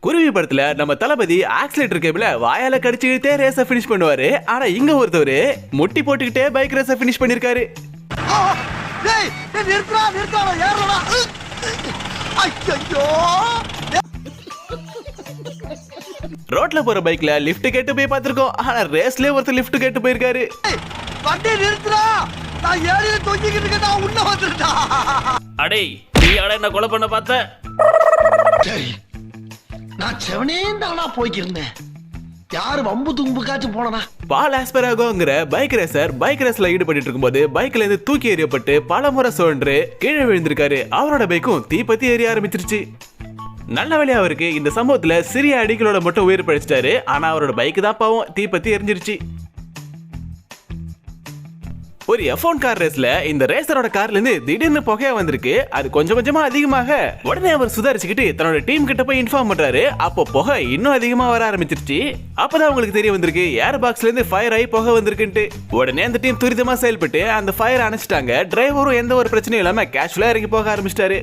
குருவி படத்துல நம்ம தளபதி ஆக்சிலேட்டர் கேபிள வாயால கடிச்சுக்கிட்டே ரேஸ பினிஷ் பண்ணுவாரு. ஆனா இங்க ஒருத்தவரு முட்டி போட்டுக்கிட்டே பைக் ரேஸ பினிஷ் பண்ணிருக்காரு. ரோட்ல போற பைக்ல லிஃப்ட் கேட்டு போய் பாத்துருக்கோம். ஆனா ரேஸ்லயே ஒருத்தர் லிஃப்ட் கேட்டு போயிருக்காரு. அடே நீ என்ன கொலை பண்ண பார்த்த? நான் செவனே தானா போய்க்கிருந்தேன். யாரு வம்பு தும்புக்காச்சும் போனா? பால் ஆஸ்பெராகோங்கிற பைக் ரேசர் பைக் ரேஸ்ல ஈடுபட்டு இருக்கும்போது பைக்ல இருந்து தூக்கி எறியப்பட்டு பல முறை சுழன்று கீழே விழுந்திருக்காரு. அவரோட பைக்கும் தீப்பத்தி எரிய ஆரம்பிச்சிருச்சு. நல்ல வேலையா அவருக்கு இந்த சம்பவத்துல சிறிய அடிகளோட மட்டும் உயிர் பழிச்சிட்டாரு. ஆனா அவரோட பைக் தான் பாவம் தீப்பத்தி எரிஞ்சிருச்சு. ஒரு F1 கார் ரேஸ்ல இந்த ரேசரோட கார்ல இருந்து திடீர்னு புகையா வந்திருக்கு. அது கொஞ்சம் கொஞ்சமா அதிகமாக உடனே அவர் சுதாரிச்சுக்கிட்டு தன்னோட டீம் கிட்ட போய் இன்ஃபார்ம் பண்றாரு. அப்போ புகை இன்னும் அதிகமா வர ஆரம்பிச்சிருச்சு. அப்பதான் உங்களுக்கு தெரிய வந்திருக்கு ஏர் பாக்ஸ்ல இருந்து ஃபயர் ஆகி புகை வந்திருக்குன்ட்டு. உடனே அந்த டீம் துரிதமா செயல்பட்டு அந்த ஃபயர் அணைச்சிட்டாங்க. டிரைவரும் எந்த ஒரு பிரச்சனையும் இல்லாம கேஷுவலா இறங்கி போக ஆரம்பிச்சிட்டாரு.